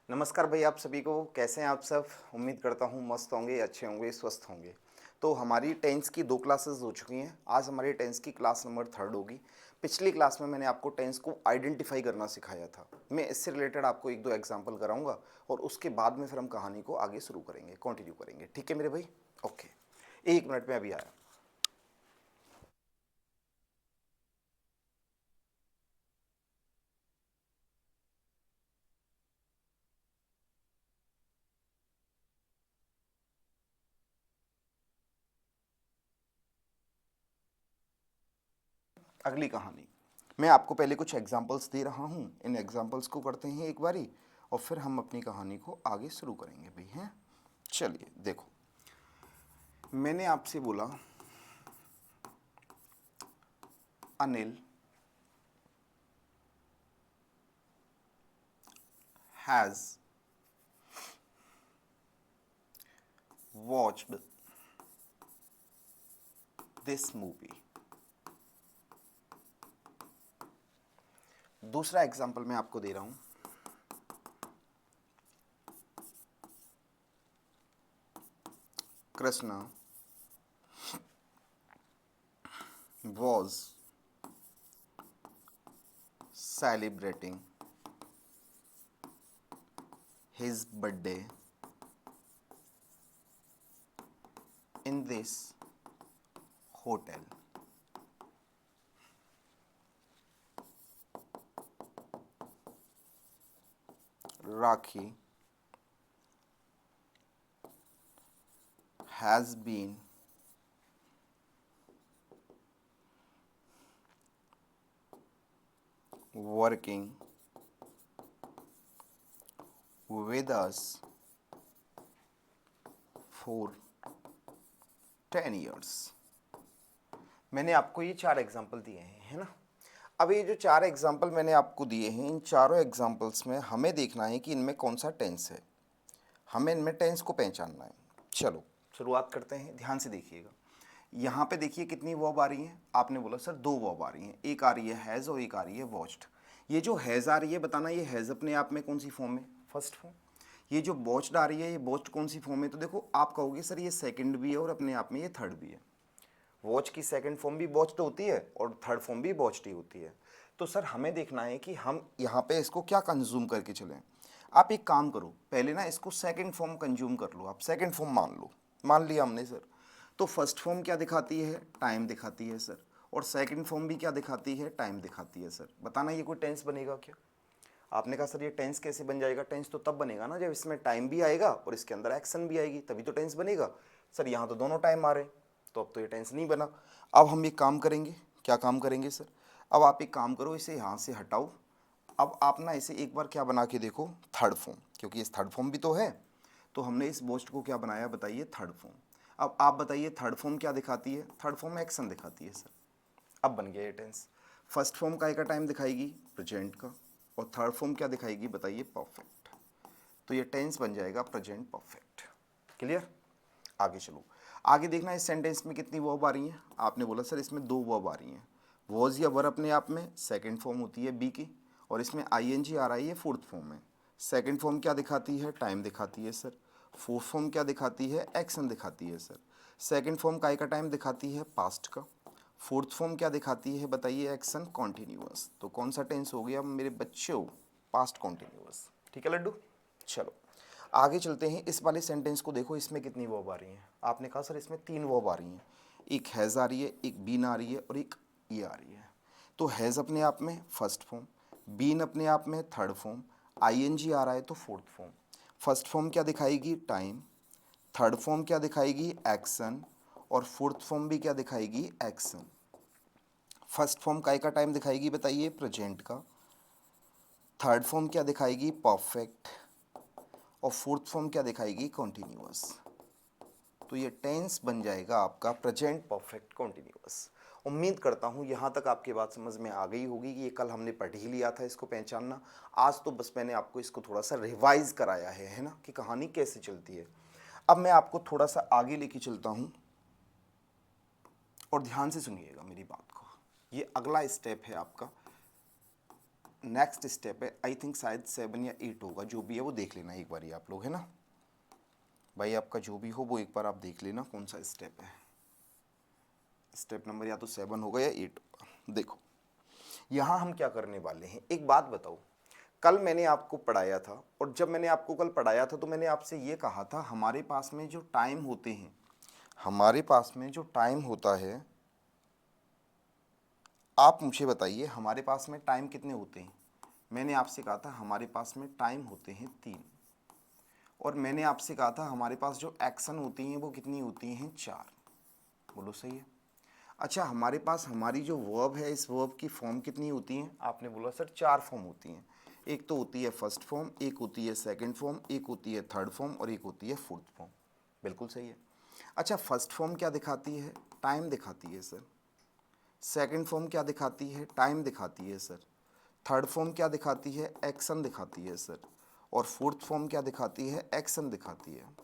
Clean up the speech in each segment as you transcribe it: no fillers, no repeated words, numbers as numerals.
नमस्कार भाई, आप सभी को। कैसे हैं आप सब? उम्मीद करता हूँ मस्त होंगे, अच्छे होंगे, स्वस्थ होंगे। तो हमारी टेंस की 2 क्लासेस हो चुकी हैं। आज हमारी टेंस की क्लास नंबर 3 होगी। पिछली क्लास में मैंने आपको टेंस को आइडेंटिफाई करना सिखाया था। मैं इससे रिलेटेड आपको 1-2 एग्जाम्पल कराऊंगा और उसके बाद में फिर हम कहानी को आगे शुरू करेंगे, कंटिन्यू करेंगे। ठीक है मेरे भाई? ओके, 1 मिनट में अभी आया। अगली कहानी मैं आपको पहले कुछ एग्जाम्पल्स दे रहा हूँ। इन एग्जाम्पल्स को करते हैं एक बारी और फिर हम अपनी कहानी को आगे शुरू करेंगे भाई। हैं, चलिए देखो। मैंने आपसे बोला Anil has watched this movie. दूसरा एग्जाम्पल मैं आपको दे रहा हूँ। Krishna was celebrating his birthday in this hotel. Rakhi has been working with us for 10 years. मैंने आपको ये 4 एग्जाम्पल दिए हैं, है ना? अब ये जो 4 एग्जाम्पल मैंने आपको दिए हैं, इन चारों एग्जाम्पल्स में हमें देखना है कि इनमें कौन सा टेंस है। हमें इनमें टेंस को पहचानना है। चलो शुरुआत करते हैं, ध्यान से देखिएगा। यहाँ पे देखिए कितनी वर्ब आ रही हैं। आपने बोला सर 2 वर्ब आ रही हैं, एक आ रही है हैज़ और एक आ रही है वॉच्ड। ये जो हैज़ आ रही है, बताना ये हैज़ अपने आप में कौन सी फॉर्म है? First form. ये जो वॉच्ड आ रही है, ये वॉच्ड कौन सी फॉर्म है? तो देखो, आप कहोगे सर ये सेकंड भी है और अपने आप में ये थर्ड भी है। वॉच की सेकंड फॉर्म भी वॉच्ड होती है और थर्ड फॉर्म भी वॉच्ड ही होती है। तो सर हमें देखना है कि हम यहाँ पे इसको क्या कंज्यूम करके चलें। आप एक काम करो, पहले ना इसको सेकंड फॉर्म कंज्यूम कर लो। आप सेकंड फॉर्म मान लो, मान लिया हमने सर। तो फर्स्ट फॉर्म क्या दिखाती है? टाइम दिखाती है सर। और सेकंड फॉर्म भी क्या दिखाती है? टाइम दिखाती है सर। बताना ये कोई टेंस बनेगा क्या? आपने कहा सर ये टेंस कैसे बन जाएगा? टेंस तो तब बनेगा ना जब इसमें टाइम भी आएगा और इसके अंदर एक्शन भी आएगी, तभी तो टेंस बनेगा। सर यहाँ तो दोनों टाइम आ रहे हैं, तो अब तो ये टेंस नहीं बना। अब हम एक काम करेंगे। क्या काम करेंगे सर? अब आप एक काम करो, इसे यहाँ से हटाओ। अब आप ना इसे एक बार क्या बना के देखो, थर्ड फॉर्म, क्योंकि इस थर्ड फॉर्म भी तो है। तो हमने इस बोस्ट को क्या बनाया बताइए? Third form. अब आप बताइए थर्ड फॉर्म क्या दिखाती है? थर्ड फॉर्म एक्शन दिखाती है सर। अब बन गया ये टेंस। फर्स्ट फॉर्म काय का टाइम दिखाएगी? प्रेजेंट का। और थर्ड फॉर्म क्या दिखाएगी बताइए? परफेक्ट। तो ये टेंस बन जाएगा प्रेजेंट परफेक्ट। क्लियर? आगे चलो। आगे देखना इस सेंटेंस में कितनी वर्ब आ रही हैं। आपने बोला सर इसमें 2 वर्ब आ रही हैं। वॉज या वर अपने आप में सेकंड फॉर्म होती है बी की, और इसमें आईएनजी आ रहा है, ये फोर्थ फॉर्म में। सेकंड फॉर्म क्या दिखाती है? टाइम दिखाती है सर। फोर्थ फॉर्म क्या दिखाती है? एक्शन दिखाती है सर। सेकंड फॉर्म काय का टाइम दिखाती है? पास्ट का। फोर्थ फॉर्म क्या दिखाती है बताइए? Action continuous. तो कौन सा टेंस हो गया मेरे बच्चों? Past continuous. ठीक है लड्डू? चलो आगे चलते हैं। इस वाले सेंटेंस को देखो, इसमें कितनी वर्ब आ रही हैं। आपने कहा सर इसमें 3 वर्ब आ रही हैं। एक हैज़ आ रही है, एक बीन आ रही है और एक ये आ रही है। तो हैज़ अपने आप में फर्स्ट फॉर्म, बीन अपने आप में थर्ड फॉर्म, आईएनजी आ रहा है तो फोर्थ फॉर्म। फर्स्ट फॉर्म क्या दिखाएगी? टाइम। थर्ड फॉर्म क्या दिखाएगी? एक्शन। और फोर्थ फॉर्म भी क्या दिखाएगी? एक्शन। फर्स्ट फॉर्म काय का टाइम दिखाएगी बताइए? प्रेजेंट का। थर्ड फॉर्म क्या दिखाएगी? परफेक्ट। और फोर्थ फॉर्म क्या दिखाएगी? कॉन्टिन्यूअस। तो ये टेंस बन जाएगा आपका प्रेजेंट परफेक्ट कॉन्टिन्यूअस। उम्मीद करता हूँ यहाँ तक आपकी बात समझ में आ गई होगी कि ये कल हमने पढ़ ही लिया था इसको पहचानना। आज तो बस मैंने आपको इसको थोड़ा सा रिवाइज कराया है ना, कि कहानी कैसे चलती है। अब मैं आपको थोड़ा सा आगे लेके चलता हूँ और ध्यान से सुनिएगा मेरी बात को। ये अगला स्टेप है आपका नेक्स्ट स्टेप है, आई थिंक शायद 7 या 8 होगा, जो भी है वो देख लेना एक बार ही आप लोग, है ना भाई, आपका जो भी हो वो एक बार आप देख लेना कौन सा स्टेप है। स्टेप नंबर या तो 7 होगा या 8 होगा। देखो यहाँ हम क्या करने वाले हैं, एक बात बताओ, कल मैंने आपको पढ़ाया था, और जब मैंने आपको कल पढ़ाया था तो मैंने आपसे ये कहा था हमारे पास में जो टाइम होते हैं, हमारे पास में जो टाइम होता है, आप मुझे बताइए हमारे पास में टाइम कितने होते हैं। मैंने आपसे कहा था हमारे पास में टाइम होते हैं 3, और मैंने आपसे कहा था हमारे पास जो एक्शन होती हैं वो कितनी होती हैं 4। बोलो सही है। अच्छा, हमारे पास हमारी जो वर्ब है, इस वर्ब की फॉर्म कितनी होती हैं, आपने बोला सर 4 फॉर्म होती हैं। एक तो होती है फर्स्ट फॉर्म, एक होती है सेकंड फॉर्म, एक होती है थर्ड फॉर्म, और एक होती है फोर्थ फॉर्म। बिल्कुल सही है। अच्छा, फर्स्ट फॉर्म क्या दिखाती है, टाइम दिखाती है सर। सेकंड फॉर्म क्या दिखाती है, टाइम दिखाती है सर। थर्ड फॉर्म क्या दिखाती है, एक्शन दिखाती है सर। और फोर्थ फॉर्म क्या दिखाती है, एक्शन दिखाती है।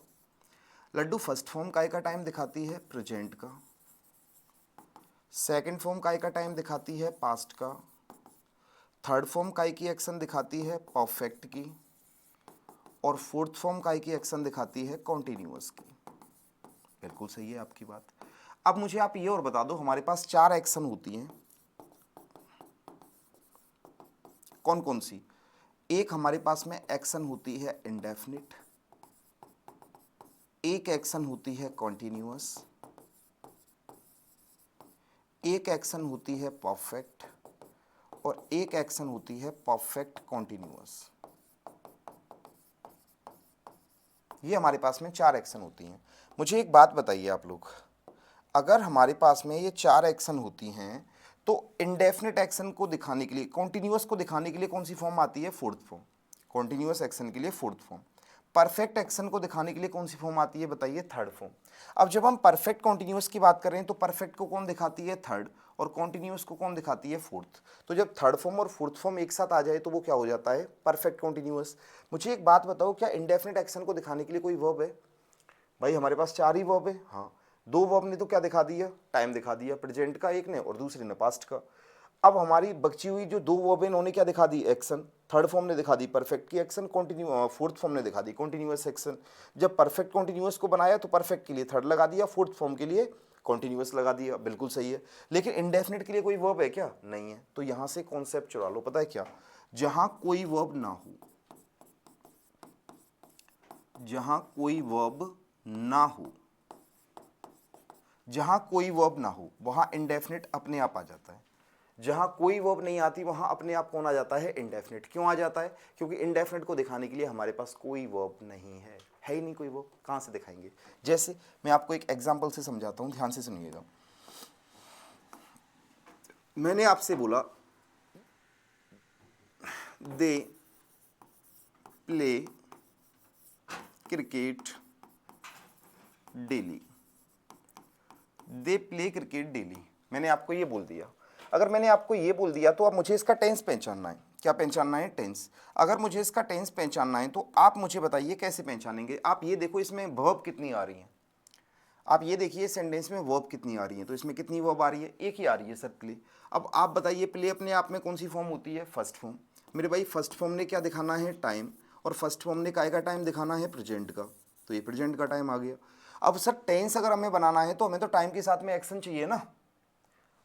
लड्डू, फर्स्ट फॉर्म काय का टाइम दिखाती है, प्रेजेंट का। सेकंड फॉर्म काय का टाइम दिखाती है, पास्ट का। थर्ड फॉर्म काय की एक्शन दिखाती है, परफेक्ट की। और फोर्थ फॉर्म काय की एक्शन दिखाती है, कॉन्टिन्यूअस की। बिल्कुल सही है आपकी बात। अब मुझे आप ये और बता दो, हमारे पास 4 एक्शन होती हैं, कौन कौन सी। एक हमारे पास में एक्शन होती है इंडेफिनिट, एक एक्शन होती है कॉन्टिन्यूअस, एक एक्शन होती है परफेक्ट, और एक एक्शन होती है परफेक्ट कॉन्टिन्यूअस। ये हमारे पास में 4 एक्शन होती हैं। मुझे एक बात बताइए आप लोग, अगर हमारे पास में ये 4 एक्शन होती हैं तो इंडेफिनिट एक्शन को दिखाने के लिए, कॉन्टिन्यूअस को दिखाने के लिए कौन सी फॉर्म आती है, फोर्थ फॉर्म। कॉन्टिन्यूअस एक्शन के लिए फोर्थ फॉर्म। परफेक्ट एक्शन को दिखाने के लिए कौन सी फॉर्म आती है, बताइए, थर्ड फॉर्म। अब जब हम परफेक्ट कॉन्टिन्यूअस की बात कर रहे हैं तो परफेक्ट को कौन दिखाती है, थर्ड, और कॉन्टिन्यूअस को कौन दिखाती है, फोर्थ। तो जब थर्ड फॉर्म और फोर्थ फॉर्म एक साथ आ जाए तो वो क्या हो जाता है, परफेक्ट कॉन्टिन्यूअस। मुझे एक बात बताओ, क्या इंडेफिनिट एक्शन को दिखाने के लिए कोई वर्ब है, भाई हमारे पास 4 ही वर्ब है। हाँ, 2 वर्ब ने तो क्या दिखा दिया, टाइम दिखा दिया, प्रेजेंट का एक ने और दूसरे ने पास्ट का। अब हमारी बची हुई जो 2 वर्ब है उन्होंने क्या दिखा दी, एक्शन। थर्ड फॉर्म ने दिखा दी परफेक्ट की एक्शन, कंटिन्यू फोर्थ फॉर्म ने दिखा दी कॉन्टिन्यूअस एक्शन। जब परफेक्ट कॉन्टिन्यूअस को बनाया तो परफेक्ट के लिए थर्ड लगा दिया, फोर्थ फॉर्म के लिए कॉन्टिन्यूअस लगा दिया। बिल्कुल सही है। लेकिन इंडेफिनिट के लिए कोई वर्ब है क्या, नहीं है। तो यहां से कॉन्सेप्ट चुरा लो, पता है क्या, जहां कोई वर्ब ना हो, जहां कोई वर्ब ना हो, जहां कोई वर्ब ना हो वहां इंडेफिनिट अपने आप आ जाता है। जहां कोई वर्ब नहीं आती वहां अपने आप कौन आ जाता है, इंडेफिनिट। क्यों आ जाता है, क्योंकि इंडेफिनिट को दिखाने के लिए हमारे पास कोई वर्ब नहीं है ही नहीं, कोई वर्ब कहां से दिखाएंगे। जैसे मैं आपको एक एग्जांपल से समझाता हूं, ध्यान से सुनिएगा। मैंने आपसे बोला they play cricket daily, they play cricket daily, मैंने आपको ये बोल दिया। अगर मैंने आपको ये बोल दिया तो अब मुझे इसका टेंस पहचानना है। क्या पहचानना है, टेंस। अगर मुझे इसका टेंस पहचानना है तो आप मुझे बताइए कैसे पहचानेंगे। आप ये देखो इसमें वर्ब कितनी आ रही है, आप ये देखिए सेंटेंस में वर्ब कितनी आ रही है। तो इसमें कितनी वर्ब आ रही है, एक ही आ रही है सर, प्ले। अब आप बताइए प्ले अपने आप में कौन सी फॉर्म होती है, फर्स्ट फॉर्म। मेरे भाई फर्स्ट फॉर्म ने क्या दिखाना है, टाइम, और फर्स्ट फॉर्म ने काय का टाइम दिखाना है, प्रेजेंट का। तो ये प्रेजेंट का टाइम आ गया। अब सर टेंस अगर हमें बनाना है तो हमें तो टाइम के साथ में एक्शन चाहिए ना,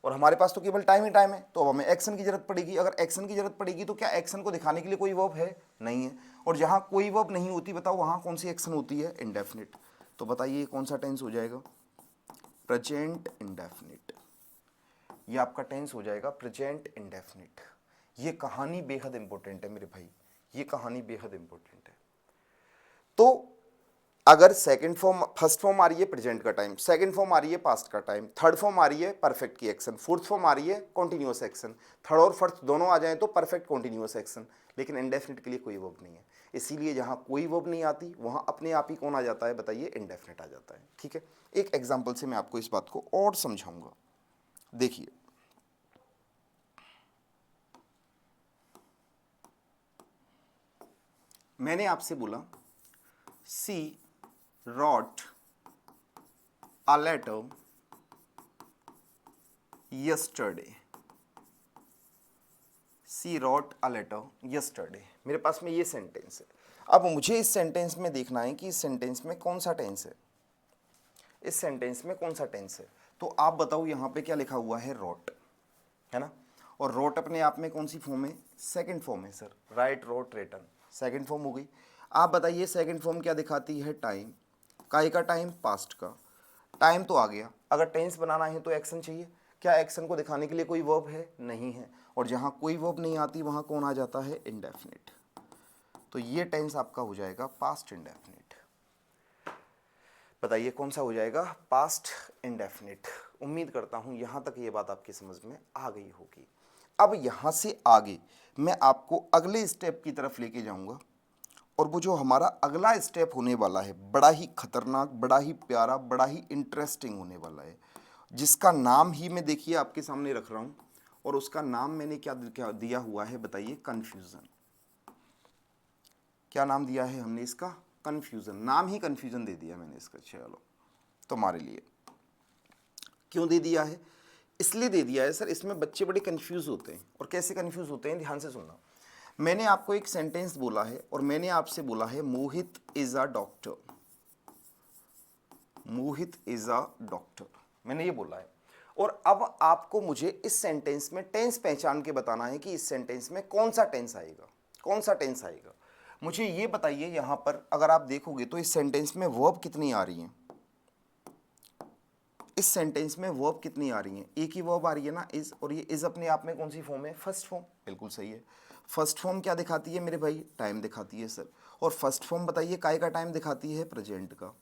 और हमारे पास तो केवल टाइम ही टाइम है, तो अब हमें एक्शन की जरूरत पड़ेगी। अगर एक्शन की जरूरत पड़ेगी तो क्या एक्शन को दिखाने के लिए कोई वर्ब है, नहीं है। और जहां कोई वर्ब नहीं होती बताओ वहां कौन सी एक्शन होती है, इंडेफिनिट। तो बताइए कौन सा टेंस हो जाएगा, प्रेजेंट इंडेफिनिट। ये आपका टेंस हो जाएगा प्रेजेंट इंडेफिनिट। ये कहानी बेहद इंपॉर्टेंट है मेरे भाई, ये कहानी बेहद इंपॉर्टेंट है। तो अगर सेकंड फॉर्म, फर्स्ट फॉर्म आ रही है प्रेजेंट का टाइम, सेकंड फॉर्म आ रही है पास्ट का टाइम, थर्ड फॉर्म आ रही है परफेक्ट की एक्शन, फोर्थ फॉर्म आ रही है कॉन्टिन्यूअस एक्शन, थर्ड और फोर्थ दोनों आ जाए तो परफेक्ट कॉन्टिन्यूअस एक्शन। लेकिन इंडेफिनिट के लिए कोई वर्ब नहीं है, इसीलिए जहां कोई वर्ब नहीं आती वहां अपने आप ही कौन आ जाता है, बताइए, इंडेफिनिट आ जाता है। ठीक है, एक एग्जाम्पल से मैं आपको इस बात को और समझाऊंगा। देखिए, मैंने आपसे बोला she wrote a letter yesterday, she wrote a letter yesterday. मेरे पास में ये सेंटेंस है। अब मुझे इस सेंटेंस में देखना है कि इस सेंटेंस में कौन सा टेंस है, इस सेंटेंस में कौन सा टेंस है। तो आप बताओ यहाँ पे क्या लिखा हुआ है, रोट, है ना। और रोट अपने आप में कौन सी फॉर्म है, सेकंड फॉर्म है sir, write wrote written, second form हो गई। आप बताइए सेकंड फॉर्म क्या दिखाती है, टाइम, काहे का टाइम, पास्ट का। टाइम तो आ गया, अगर टेंस बनाना है तो एक्शन चाहिए। क्या एक्शन को दिखाने के लिए कोई वर्ब है, नहीं है। और जहाँ कोई वर्ब नहीं आती वहाँ कौन आ जाता है, इंडेफिनिट। तो ये टेंस आपका हो जाएगा पास्ट इंडेफिनिट। बताइए कौन सा हो जाएगा, पास्ट इंडेफिनिट। उम्मीद करता हूँ यहाँ तक ये बात आपकी समझ में आ गई होगी। अब यहाँ से आगे मैं आपको अगले स्टेप की तरफ लेके जाऊँगा, और वो जो हमारा अगला स्टेप होने वाला है बड़ा ही खतरनाक, बड़ा ही प्यारा, बड़ा ही इंटरेस्टिंग होने वाला है, जिसका नाम ही मैं देखिए आपके सामने रख रहा हूँ। और उसका नाम मैंने क्या दिया हुआ है, बताइए, कन्फ्यूज़न। क्या नाम दिया है हमने इसका, कन्फ्यूज़न। नाम ही कन्फ्यूज़न दे दिया मैंने इसका। चलो, तुम्हारे लिए क्यों दे दिया है, इसलिए दे दिया है सर, इसमें बच्चे बड़े कंफ्यूज होते हैं। और कैसे कंफ्यूज होते हैं, ध्यान से सुनना। मैंने आपको एक सेंटेंस बोला है और मैंने आपसे बोला है Mohit is a doctor, Mohit is a doctor, मैंने ये बोला है। और अब आपको मुझे इस सेंटेंस में टेंस पहचान के बताना है कि इस सेंटेंस में कौन सा टेंस आएगा, कौन सा टेंस आएगा। मुझे ये बताइए, यहां पर अगर आप देखोगे तो इस सेंटेंस में वर्ब कितनी आ रही हैं, इस सेंटेंस में वर्ब कितनी आ रही हैं, एक ही वर्ब आ रही है ना, इज। और ये इज अपने आप में कौन सी फॉर्म है, फर्स्ट फॉर्म। बिल्कुल सही है। फर्स्ट फॉर्म क्या दिखाती है मेरे भाई, टाइम दिखाती है सर। और फर्स्ट फॉर्म बताइए काय का टाइम दिखाती है, प्रेजेंट का।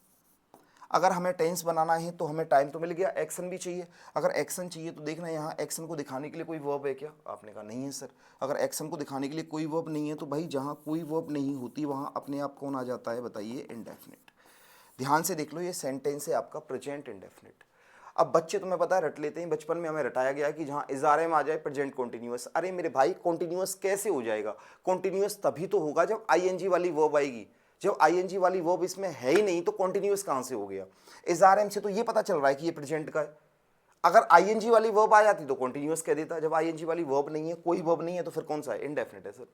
अगर हमें टेंस बनाना है तो हमें टाइम तो मिल गया, एक्शन भी चाहिए। अगर एक्शन चाहिए तो देखना यहाँ एक्शन को दिखाने के लिए कोई वर्ब है क्या, आपने कहा नहीं है सर। अगर एक्शन को दिखाने के लिए कोई वर्ब नहीं है तो भाई जहाँ कोई वर्ब नहीं होती वहाँ अपने आप कौन आ जाता है, बताइए, इंडेफिनिट। ध्यान से देख लो, ये सेंटेंस है आपका प्रेजेंट इंडेफिनिट। अब बच्चे तुम्हें पता है रट लेते हैं, बचपन में हमें रटाया गया कि जहाँ इजारे में आ जाए प्रेजेंट कॉन्टिन्यूअस। अरे मेरे भाई कॉन्टिन्यूअस कैसे हो जाएगा, कॉन्टिन्यूअस तभी तो होगा जब आईएनजी वाली वर्ब आएगी। जब आईएनजी वाली वर्ब इसमें है ही नहीं तो कॉन्टिन्यूअस कहाँ से हो गया। इजारे से तो ये पता चल रहा है कि ये प्रेजेंट का है। अगर आईएनजी वाली वर्ब आ जाती तो कॉन्टिन्यूअस कह देता। जब आईएनजी वाली वर्ब नहीं है, कोई वर्ब नहीं है, तो फिर कौन सा है, इंडेफिनिट है सर।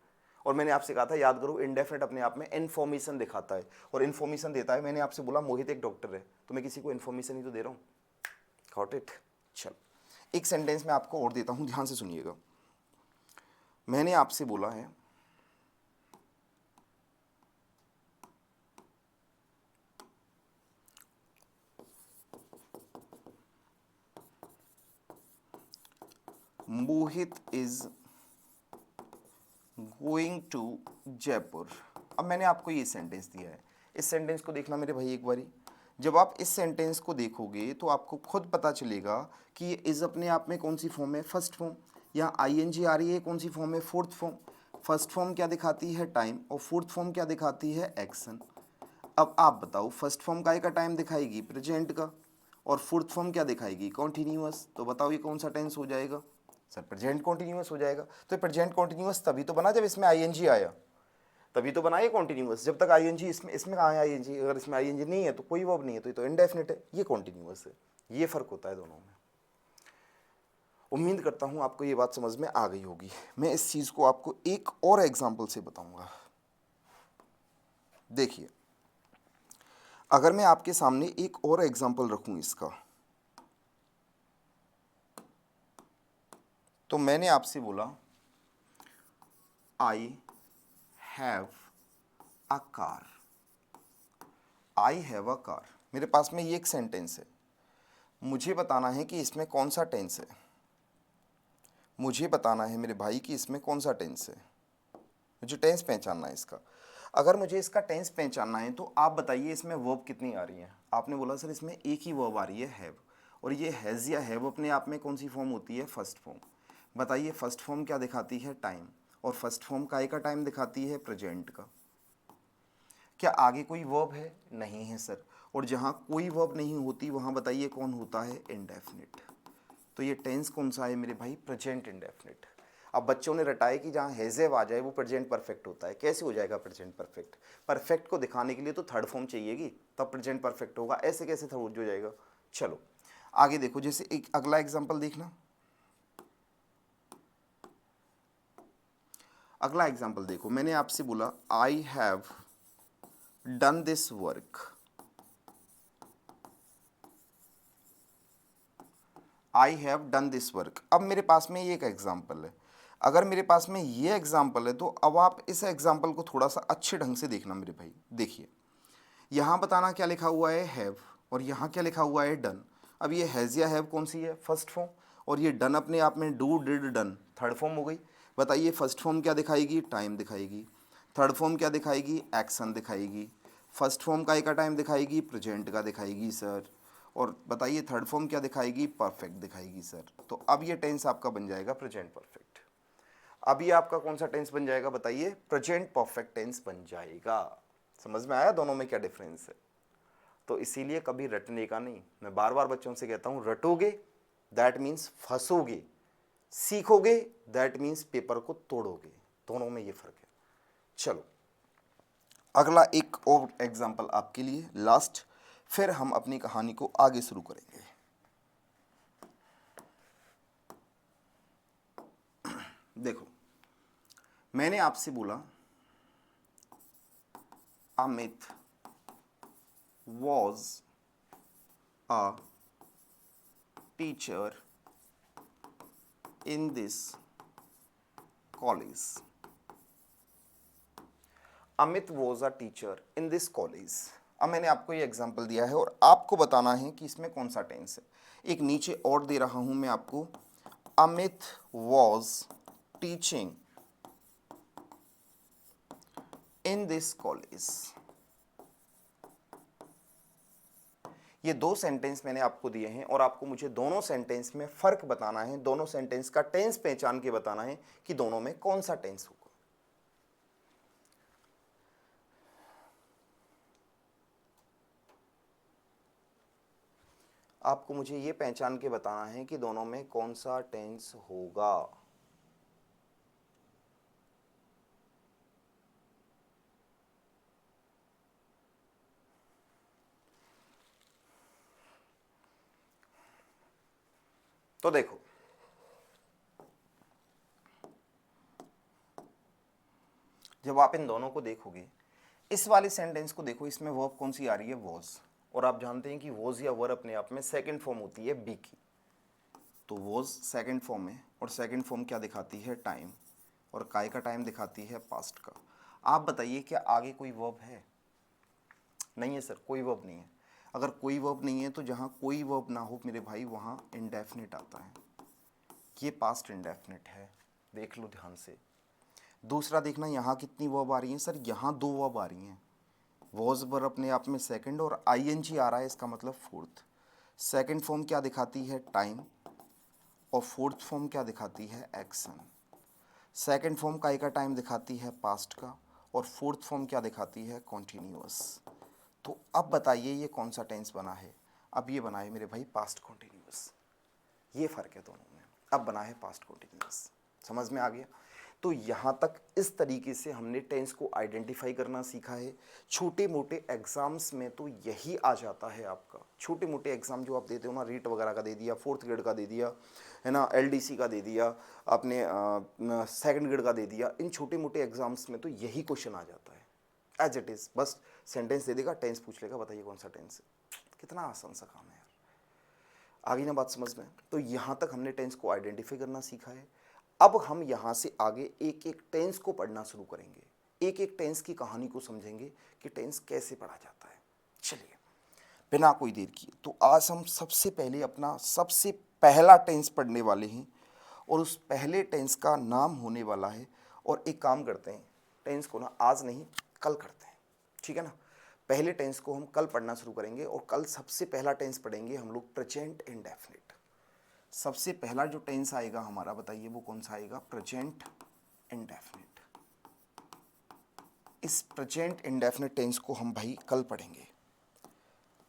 और मैंने आपसे कहा था, याद करो, इंडेफिनिट अपने आप में इन्फॉर्मेशन दिखाता है और इन्फॉर्मेशन देता है। मैंने आपसे बोला मोहित एक डॉक्टर है, तो मैं किसी को इन्फॉर्मेशन ही तो दे रहा हूँ। Got it. चल, एक सेंटेंस में आपको और देता हूं, ध्यान से सुनिएगा। मैंने आपसे बोला है Mohit is going to Jaipur. अब मैंने आपको ये सेंटेंस दिया है, इस सेंटेंस को देखना मेरे भाई एक बारी। जब आप इस सेंटेंस को देखोगे तो आपको खुद पता चलेगा कि ये इज अपने आप में कौन सी फॉर्म है, फर्स्ट फॉर्म। यहाँ आईएनजी आ रही है, कौन सी फॉर्म है, फोर्थ फॉर्म। फर्स्ट फॉर्म क्या दिखाती है, टाइम, और फोर्थ फॉर्म क्या दिखाती है, एक्शन। अब आप बताओ, फर्स्ट फॉर्म काय का टाइम दिखाएगी, प्रेजेंट का, और फोर्थ फॉर्म क्या दिखाएगी, कॉन्टिन्यूअस। तो बताओ ये कौन सा टेंस हो जाएगा, सर प्रेजेंट कॉन्टिन्यूअस हो जाएगा। तो प्रेजेंट कॉन्टिन्यूअस तभी तो बना जब इसमें आईएनजी आया, तभी तो बना ये कॉन्टिन्यूअस। जब तक आईएनजी इसमें कहाँ है आईएनजी, अगर इसमें आईएनजी नहीं है तो कोई वर्ब नहीं है, तो ये तो इंडेफिनिट है, ये कॉन्टिन्यूअस है। ये फर्क होता है दोनों में। उम्मीद करता हूँ आपको ये बात समझ में आ गई होगी। मैं इस चीज़ को आपको एक और एग्जाम्पल से बताऊंगा। देखिए, अगर मैं आपके सामने एक और एग्जाम्पल रखूं इसका, तो मैंने आपसे बोला I have a car, I have a car. मेरे पास में ये एक सेंटेंस है, मुझे बताना है कि इसमें कौन सा टेंस है। मुझे बताना है मेरे भाई कि इसमें कौन सा टेंस है, मुझे टेंस पहचानना है इसका। अगर मुझे इसका टेंस पहचानना है तो आप बताइए इसमें वर्ब कितनी आ रही है। आपने बोला सर इसमें एक ही वर्ब आ रही है, हैव। और ये हैज़ या हैव अपने आप में कौन सी फॉर्म होती है, फर्स्ट फॉर्म। बताइए फर्स्ट फॉर्म क्या दिखाती है, टाइम, और फर्स्ट फॉर्म काय का टाइम दिखाती है, प्रेजेंट का। क्या आगे कोई वर्ब है, नहीं है सर। और जहाँ कोई वर्ब नहीं होती वहाँ बताइए कौन होता है, इंडेफिनिट। तो ये टेंस कौन सा है मेरे भाई, प्रेजेंट इंडेफिनिट। अब बच्चों ने रटाया कि जहाँ हैज़ेव आ जाए वो प्रेजेंट परफेक्ट होता है। कैसे हो जाएगा प्रेजेंट परफेक्ट, परफेक्ट को दिखाने के लिए तो थर्ड फॉर्म चाहिएगी, तब प्रेजेंट परफेक्ट होगा। ऐसे कैसे थर्ड हो जाएगा। चलो आगे देखो, जैसे एक अगला एग्जाम्पल देखना। अगला एग्जाम्पल देखो, मैंने आपसे बोला I have done this work, I have done this work. अब मेरे पास में ये एक एग्जाम्पल है, अगर मेरे पास में ये एग्जाम्पल है तो अब आप इस एग्जाम्पल को थोड़ा सा अच्छे ढंग से देखना मेरे भाई। देखिए यहाँ बताना क्या लिखा हुआ है हैव, और यहाँ क्या लिखा हुआ है डन। अब ये हैज़ या हैव कौन सी है, फर्स्ट फॉर्म, और ये डन अपने आप में do did done third form हो गई। बताइए फर्स्ट फॉर्म क्या दिखाएगी, टाइम दिखाएगी। थर्ड फॉर्म क्या दिखाएगी, एक्शन दिखाएगी। फर्स्ट फॉर्म का एक टाइम दिखाएगी, प्रेजेंट का दिखाएगी सर। और बताइए थर्ड फॉर्म क्या दिखाएगी, परफेक्ट दिखाएगी सर। तो अब ये टेंस आपका बन जाएगा प्रेजेंट परफेक्ट। अब ये आपका कौन सा टेंस बन जाएगा, बताइए, प्रेजेंट परफेक्ट टेंस बन जाएगा। समझ में आया दोनों में क्या डिफरेंस है। तो इसीलिए कभी रटने का नहीं, मैं बार बार बच्चों से कहता हूं, रटोगे दैट मीन्स फंसोगे, सीखोगे दैट मीन्स पेपर को तोड़ोगे, दोनों में ये फर्क है। चलो अगला एक और एग्जाम्पल आपके लिए लास्ट, फिर हम अपनी कहानी को आगे शुरू करेंगे। देखो मैंने आपसे बोला Amit was a teacher in this college. Amit was a teacher in this college. अब मैंने आपको ये एग्जाम्पल दिया है और आपको बताना है कि इसमें कौन सा टेंस है। एक नीचे और दे रहा हूं मैं आपको, Amit was teaching in this college. ये दो सेंटेंस मैंने आपको दिए हैं और आपको मुझे दोनों सेंटेंस में फर्क बताना है, दोनों सेंटेंस का टेंस पहचान के बताना है कि दोनों में कौन सा टेंस होगा। आपको मुझे ये पहचान के बताना है कि दोनों में कौन सा टेंस होगा। तो देखो जब आप इन दोनों को देखोगे, इस वाले सेंटेंस को देखो, इसमें वर्ब कौन सी आ रही है, वॉज, और आप जानते हैं कि वॉज या वर्ब अपने आप में सेकंड फॉर्म होती है बी की, तो वॉज सेकंड फॉर्म है और सेकंड फॉर्म क्या दिखाती है, टाइम, और काय का टाइम दिखाती है पास्ट का। आप बताइए क्या आगे कोई वर्ब है, नहीं है सर, कोई वर्ब नहीं है। अगर कोई वर्ब नहीं है तो जहाँ कोई वर्ब ना हो मेरे भाई वहाँ इंडेफिनिट आता है, ये पास्ट इंडेफिनिट है, देख लो ध्यान से। दूसरा देखना यहाँ कितनी वर्ब आ रही हैं सर, यहाँ दो वर्ब आ रही हैं, वॉज वर्ब अपने आप में सेकंड और आईएनजी आ रहा है, इसका मतलब फोर्थ। सेकंड फॉर्म क्या दिखाती है, टाइम, और फोर्थ फॉर्म क्या दिखाती है, एक्शन। सेकंड फॉर्म काय का टाइम दिखाती है पास्ट का, और फोर्थ फॉर्म क्या दिखाती है, कॉन्टिन्यूअस। तो अब बताइए ये कौन सा टेंस बना है, अब ये बना है मेरे भाई पास्ट कॉन्टिन्यूअस, ये फ़र्क है दोनों में, अब बना है पास्ट कॉन्टिन्यूअस। समझ में आ गया। तो यहाँ तक इस तरीके से हमने टेंस को आइडेंटिफाई करना सीखा है। छोटे मोटे एग्जाम्स में तो यही आ जाता है आपका, छोटे मोटे एग्जाम जो आप देते हो ना, रीट वगैरह का दे दिया, फोर्थ ग्रेड का दे दिया है ना, एलडीसी का दे दिया, अपने सेकंड ग्रेड का दे दिया, इन छोटे मोटे एग्जाम्स में तो यही क्वेश्चन आ जाता है एज इट इज़। बस सेंटेंस दे देगा, टेंस पूछ लेगा, बताइए कौन सा टेंस है। कितना आसान सा काम है यार, आ गई ना बात समझ में। तो यहाँ तक हमने टेंस को आइडेंटिफाई करना सीखा है। अब हम यहाँ से आगे एक एक टेंस को पढ़ना शुरू करेंगे, एक एक टेंस की कहानी को समझेंगे कि टेंस कैसे पढ़ा जाता है। चलिए बिना कोई देर किए, तो आज हम सबसे पहले अपना सबसे पहला टेंस पढ़ने वाले हैं और उस पहले टेंस का नाम होने वाला है, और एक काम करते हैं, टेंस को ना आज नहीं कल करते हैं, ठीक है ना। पहले टेंस को हम कल पढ़ना शुरू करेंगे और कल सबसे पहला टेंस पढ़ेंगे हम लोग प्रेजेंट इंडेफिनिट। सबसे पहला जो टेंस आएगा हमारा, बताइए वो कौन सा आएगा, प्रेजेंट इंडेफिनिट। इस प्रेजेंट इंडेफिनिट टेंस को हम भाई कल पढ़ेंगे।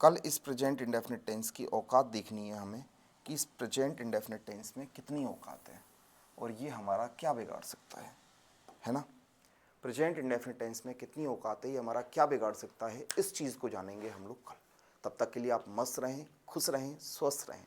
कल इस प्रेजेंट इंडेफिनिट टेंस की औकात देखनी है हमें कि इस प्रेजेंट इंडेफिनिट टेंस में कितनी औकात है और ये हमारा क्या बिगाड़ सकता है ना। प्रेजेंट इंडेफिनिट टेंस में कितनी औकात है, ये हमारा क्या बिगाड़ सकता है, इस चीज़ को जानेंगे हम लोग कल। तब तक के लिए आप मस्त रहें, खुश रहें, स्वस्थ रहें।